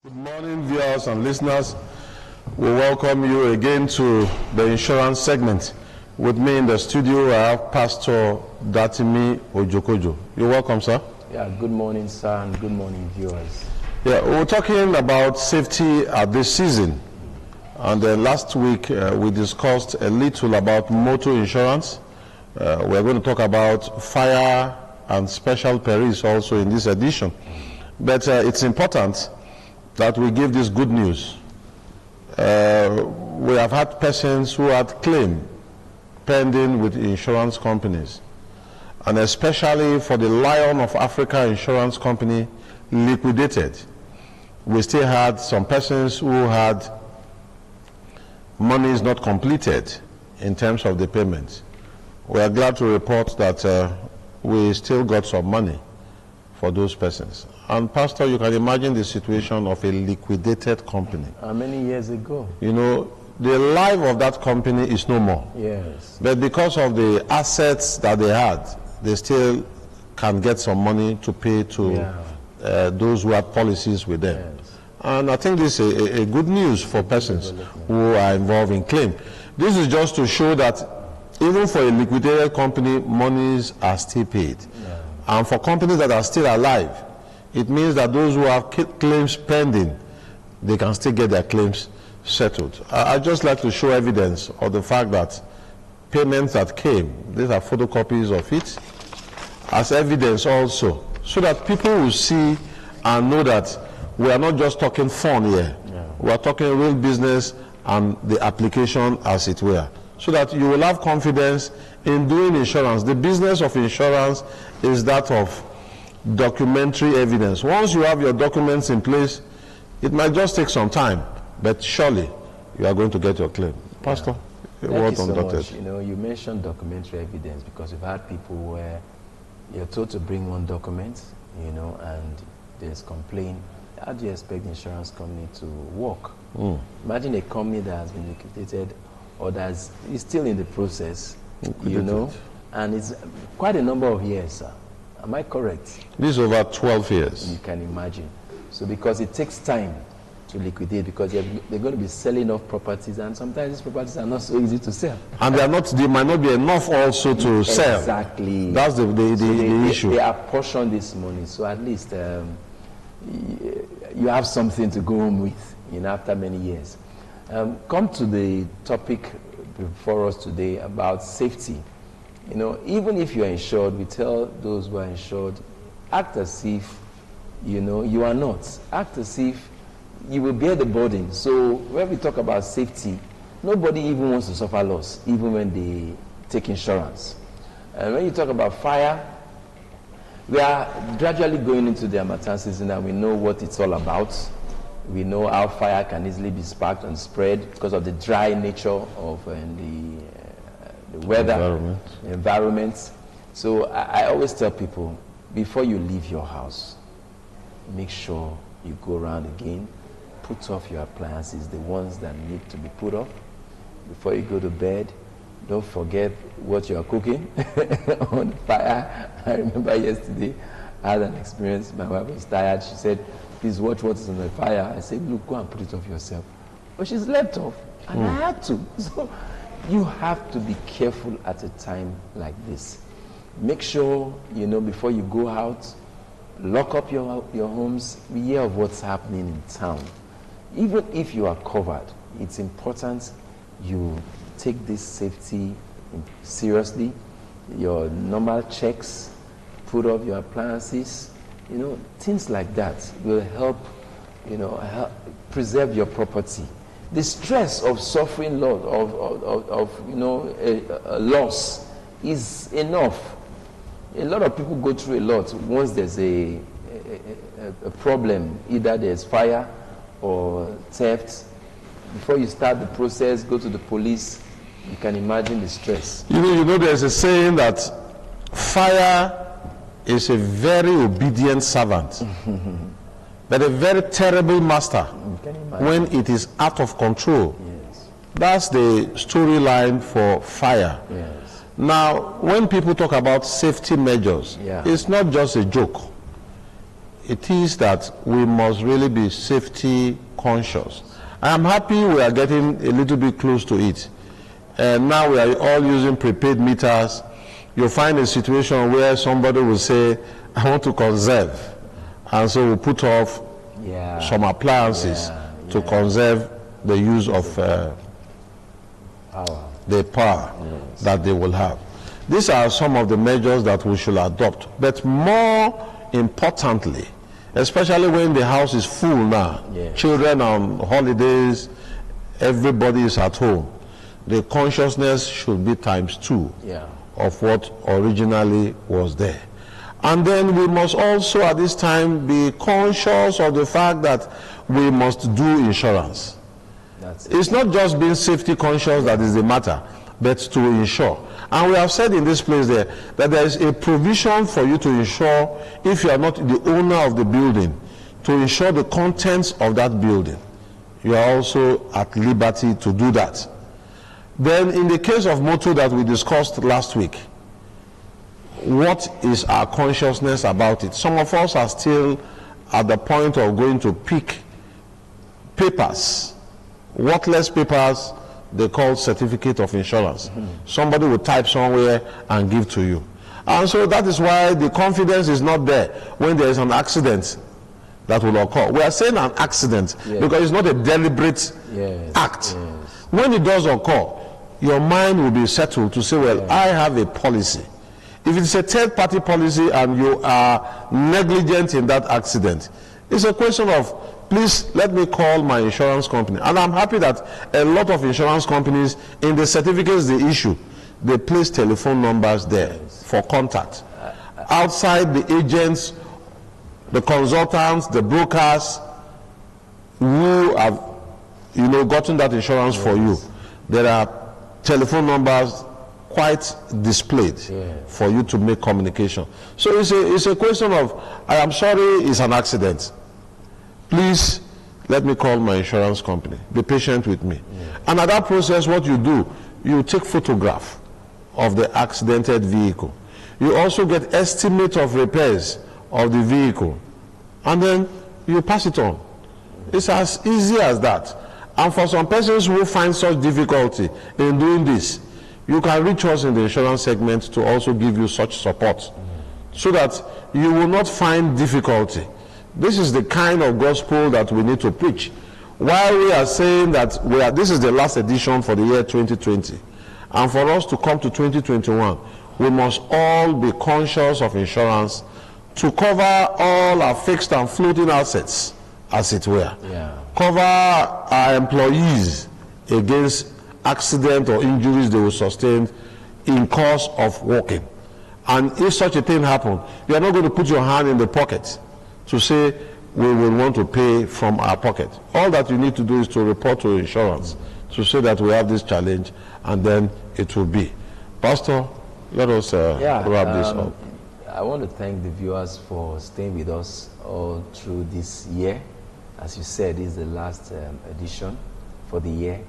Good morning, viewers and listeners. We welcome you again to the insurance segment. With me in the studio, I have Pastor Datimi Ojokojo. You're welcome, sir. Yeah, good morning, sir, and good morning, viewers. Yeah, we're talking about safety at this season. And last week, we discussed a little about motor insurance. We're going to talk about fire and special perils also in this edition. But it's important that we give this good news. We have had persons who had claim pending with insurance companies, and especially for the Lion of Africa Insurance Company liquidated. We still had some persons who had monies not completed in terms of the payments. We are glad to report that we still got some money for those persons. And Pastor, you can imagine the situation of a liquidated company. How many years ago? You know, the life of that company is no more. Yes. But because of the assets that they had, they still can get some money to pay to those who have policies with them. Yes. And I think this is a good news for persons who are involved in claim. This is just to show that even for a liquidated company, monies are still paid. Yeah. And for companies that are still alive, it means that those who have claims pending, they can still get their claims settled. I'd just like to show evidence of the fact that payments that came, these are photocopies of it, as evidence also, so that people will see and know that we are not just talking fun here. Yeah. We are talking real business and the application as it were, so that you will have confidence in doing insurance. The business of insurance is that of documentary evidence. Once you have your documents in place, it might just take some time, but surely you are going to get your claim. Pastor, a word on that. You know, you mentioned documentary evidence because we've had people where you're told to bring one document, you know, and there's complaint. How do you expect the insurance company to work? Imagine a company that has been liquidated or that is still in the process, you know, and it's quite a number of years, sir. Am I correct? This is over 12 years. You can imagine. So because it takes time to liquidate, because they're going to be selling off properties, and sometimes these properties are not so easy to sell. And they might not be enough also to sell. Exactly. That's the issue. They apportion this money, so at least you have something to go home with, you know, after many years. Come to the topic before us today about safety. You know, even if you are insured, we tell those who are insured, act as if, you know, you are not. Act as if you will bear the burden. So when we talk about safety, nobody even wants to suffer loss, even when they take insurance. And when you talk about fire, we are gradually going into the Harmattan season, and we know what it's all about. We know how fire can easily be sparked and spread because of the dry nature of the weather, environment. So I always tell people, before you leave your house, make sure you go around again, put off your appliances, the ones that need to be put off. Before you go to bed, don't forget what you are cooking on fire. I remember yesterday, I had an experience. My wife was tired. She said, please watch what is on the fire. I said, look, go and put it off yourself. But she's left off, and I had to. So you have to be careful at a time like this. Make sure, you know, before you go out, lock up your homes, be aware of what's happening in town. Even if you are covered, it's important you take this safety seriously. Your normal checks, put up your appliances, you know, things like that will help, you know, preserve your property. The stress of suffering loss, of you know, a loss is enough. A lot of people go through a lot once there's a problem. Either there's fire or theft. Before you start the process, go to the police. You can imagine the stress. You know, there's a saying that fire is a very obedient servant. But a very terrible master when it is out of control. Yes. That's the storyline for fire. Yes. Now, when people talk about safety measures, it's not just a joke. it is that we must really be safety conscious. I am happy we are getting a little bit close to it. And now we are all using prepaid meters. You'll find a situation where somebody will say, I want to conserve. And so we put off some appliances to conserve the use of the power that they will have. These are some of the measures that we should adopt. But more importantly, especially when the house is full now, children on holidays, everybody is at home, the consciousness should be ×2 of what originally was there. And then we must also at this time be conscious of the fact that we must do insurance. It's not just being safety conscious that is the matter, but to insure. And we have said in this place there that there is a provision for you to insure, if you are not the owner of the building, to insure the contents of that building. You are also at liberty to do that. Then in the case of motor that we discussed last week, what is our consciousness about it? Some of us are still at the point of going to pick papers, worthless papers they call certificate of insurance. Somebody will type somewhere and give to you. And so that is why the confidence is not there when there is an accident that will occur. We are saying an accident because it's not a deliberate act. When it does occur, your mind will be settled to say, well, I have a policy. If it's a third-party policy and you are negligent in that accident, it's a question of, please let me call my insurance company. And I'm happy that a lot of insurance companies, in the certificates they issue, they place telephone numbers there for contact. Outside, the agents, the consultants, the brokers who have, gotten that insurance for you, there are telephone numbers quite displayed for you to make communication. So it's a question of, I am sorry, it's an accident. Please let me call my insurance company. Be patient with me. And at that process, what you do, you take photograph of the accidented vehicle. You also get estimate of repairs of the vehicle. And then you pass it on. It's as easy as that. And for some persons who find such difficulty in doing this, you can reach us in the insurance segment to also give you such support, so that you will not find difficulty. This is the kind of gospel that we need to preach. While we are saying that this is the last edition for the year 2020, and for us to come to 2021, we must all be conscious of insurance to cover all our fixed and floating assets, as it were. Cover our employees against accident or injuries they will sustain in course of working. And if such a thing happens, you are not going to put your hand in the pocket to say we will want to pay from our pocket. All that you need to do is to report to insurance to say that we have this challenge, and then it will be. Pastor, let us wrap this up. I want to thank the viewers for staying with us all through this year. As you said, this is the last edition for the year.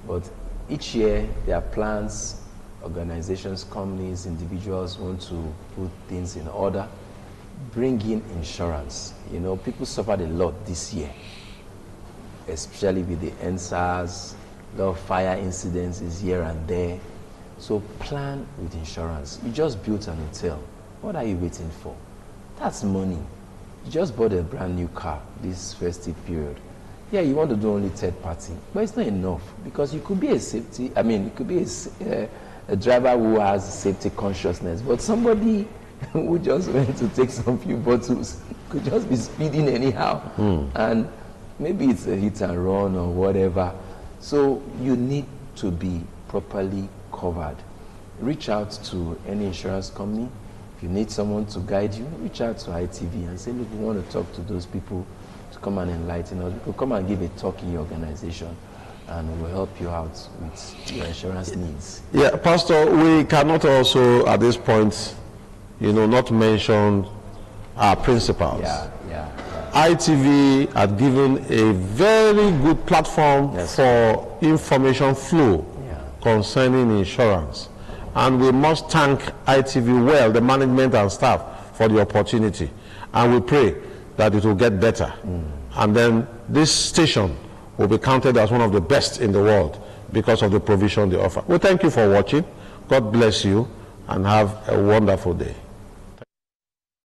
But each year, there are plans, organizations, companies, individuals want to put things in order, bring in insurance. People suffered a lot this year, especially with the NSAS, a lot of fire incidences here and there. So plan with insurance. You just built an hotel. What are you waiting for? That's money. You just bought a brand new car this festive period. Yeah, you want to do only third party, but it's not enough, because you could be you could be a driver who has safety consciousness, but somebody who just went to take some few bottles could just be speeding anyhow. And maybe it's a hit and run or whatever. So you need to be properly covered. Reach out to any insurance company. If you need someone to guide you, reach out to ITV and say, look, we want to talk to those people to come and enlighten us. People come and give a talk in your organization, and we'll help you out with your insurance needs. Yeah, Pastor, we cannot also at this point, not mention our principals. ITV had given a very good platform for information flow concerning insurance. And we must thank ITV well, the management and staff, for the opportunity. And we pray that it will get better. And then this station will be counted as one of the best in the world because of the provision they offer. Well, thank you for watching. God bless you and have a wonderful day.